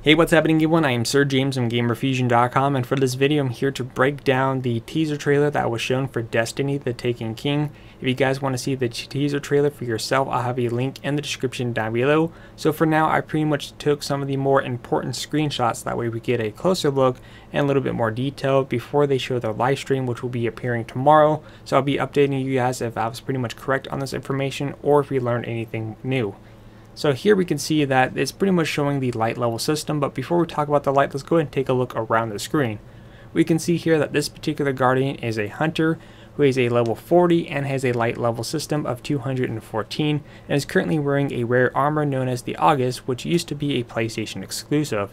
Hey, what's happening everyone? I am Sir James from Gamerfuzion.com, and for this video I'm here to break down the teaser trailer that was shown for Destiny the Taken King. If you guys want to see the teaser trailer for yourself, I'll have a link in the description down below. So for now, I pretty much took some of the more important screenshots, that way we get a closer look and a little bit more detail before they show their live stream, which will be appearing tomorrow. So I'll be updating you guys if I was pretty much correct on this information or if we learned anything new. So here we can see that it's pretty much showing the light level system, but before we talk about the light, let's go ahead and take a look around the screen. We can see here that this particular Guardian is a hunter who is a level 40 and has a light level system of 214 and is currently wearing a rare armor known as the August, which used to be a PlayStation exclusive.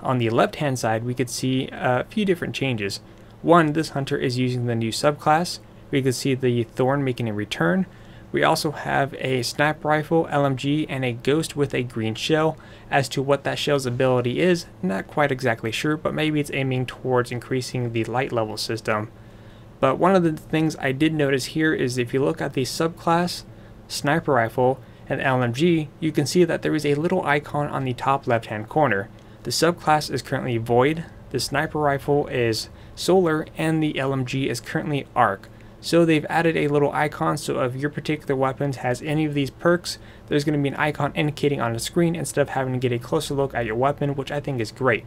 On the left hand side we could see a few different changes. One, this hunter is using the new subclass. We could see the Thorn making a return. We also have a sniper rifle, LMG, and a ghost with a green shell. As to what that shell's ability is, not quite exactly sure, but maybe it's aiming towards increasing the light level system. But one of the things I did notice here is if you look at the subclass, sniper rifle, and LMG, you can see that there is a little icon on the top left hand corner. The subclass is currently void, the sniper rifle is solar, and the LMG is currently arc. So they've added a little icon, so if your particular weapons has any of these perks, there's going to be an icon indicating on the screen instead of having to get a closer look at your weapon, which I think is great.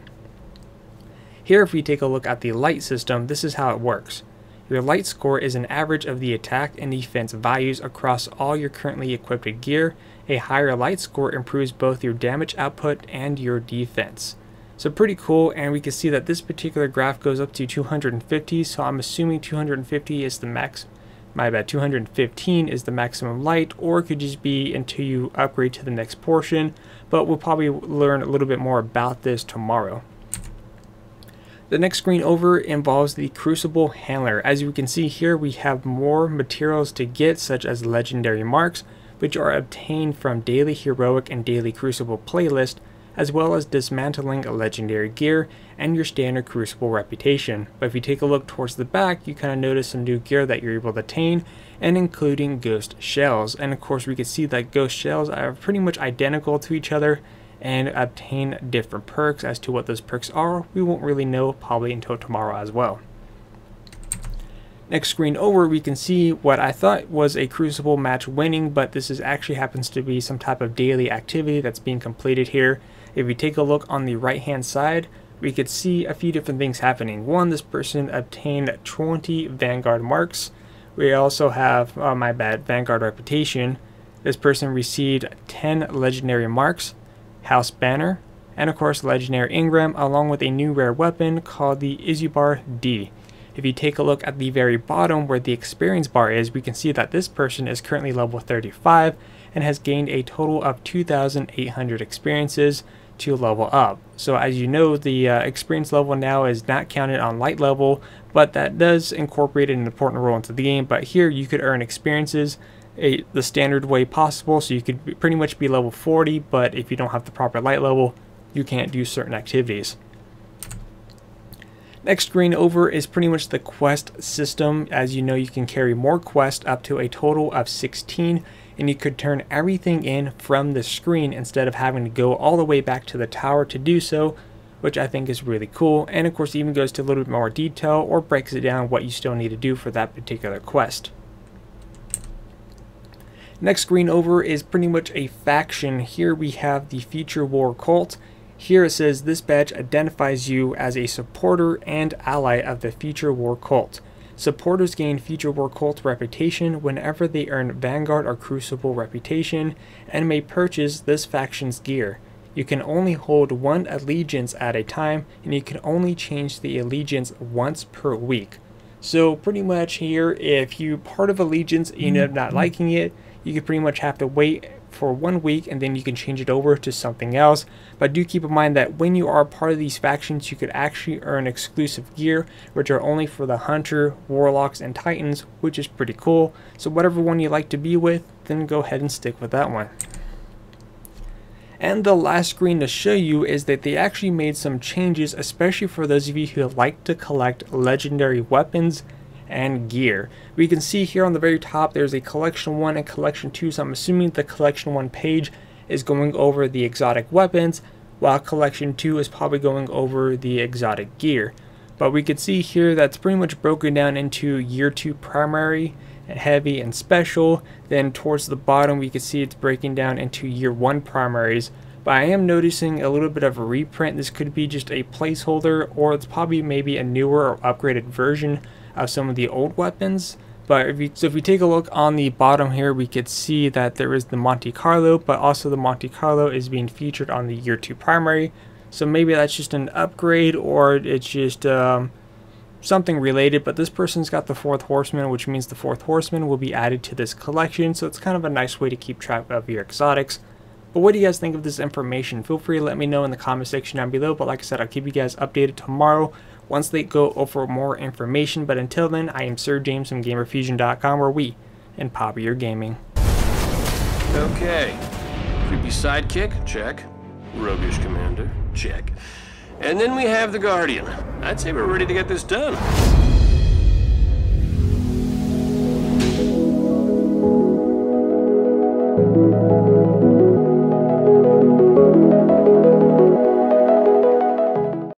Here if we take a look at the light system, this is how it works. Your light score is an average of the attack and defense values across all your currently equipped gear. A higher light score improves both your damage output and your defense. So pretty cool, and we can see that this particular graph goes up to 250, so I'm assuming 250 is the max. My bad, 215 is the maximum light, or it could just be until you upgrade to the next portion, but we'll probably learn a little bit more about this tomorrow. The next screen over involves the Crucible handler. As you can see here, we have more materials to get, such as legendary marks, which are obtained from daily heroic and daily Crucible playlist, as well as dismantling a legendary gear and your standard Crucible reputation. But if you take a look towards the back, you kind of notice some new gear that you're able to attain, and including ghost shells. And of course we can see that ghost shells are pretty much identical to each other and obtain different perks. As to what those perks are, we won't really know probably until tomorrow as well. Next screen over, we can see what I thought was a Crucible match winning, but this is actually happens to be some type of daily activity that's being completed here. If we take a look on the right hand side, we could see a few different things happening. One, this person obtained 20 Vanguard marks. We also have, Vanguard reputation. This person received 10 legendary marks, house banner, and of course legendary engram, along with a new rare weapon called the Izubar D. If you take a look at the very bottom where the experience bar is, we can see that this person is currently level 35 and has gained a total of 2,800 experiences to level up. So as you know, the experience level now is not counted on light level, but that does incorporate an important role into the game. But here you could earn experiences the standard way possible, so you could pretty much be level 40, but if you don't have the proper light level, you can't do certain activities. Next screen over is pretty much the quest system. As you know, you can carry more quests up to a total of 16, and you could turn everything in from the screen instead of having to go all the way back to the tower to do so, which I think is really cool. And of course even goes to a little bit more detail or breaks it down what you still need to do for that particular quest. Next screen over is pretty much a faction. Here we have the Future War Cult. Here it says this badge identifies you as a supporter and ally of the Future War Cult. Supporters gain Future War Cult reputation whenever they earn Vanguard or Crucible reputation and may purchase this faction's gear. You can only hold one allegiance at a time, and you can only change the allegiance once per week. So pretty much here, if you part of allegiance and you end up not liking it, you could pretty much have to wait for 1 week and then you can change it over to something else. But do keep in mind that when you are part of these factions, you could actually earn exclusive gear, which are only for the Hunter, Warlocks, and Titans, which is pretty cool. So whatever one you like to be with, then go ahead and stick with that one. And the last screen to show you is that they actually made some changes, especially for those of you who like to collect legendary weapons and gear. We can see here on the very top there's a collection 1 and collection 2, so I'm assuming the collection 1 page is going over the exotic weapons, while collection 2 is probably going over the exotic gear. But we could see here that's pretty much broken down into year 2 primary, heavy, and special. Then towards the bottom we can see it's breaking down into year 1 primaries. But I am noticing a little bit of a reprint. This could be just a placeholder, or it's probably maybe a newer or upgraded version of some of the old weapons. But if we take a look on the bottom here, we could see that there is the Monte Carlo, but also the Monte Carlo is being featured on the year 2 primary. So maybe that's just an upgrade, or it's just something related. But this person's got the 4th Horseman, which means the 4th Horseman will be added to this collection. So it's kind of a nice way to keep track of your exotics. But what do you guys think of this information? Feel free to let me know in the comment section down below. But like I said, I'll keep you guys updated tomorrow once they go over more information. But until then, I am Sir James from Gamerfuzion.com, where we empower your gaming. Okay. Creepy sidekick? Check. Roguish commander? Check. And then we have the Guardian. I'd say we're ready to get this done.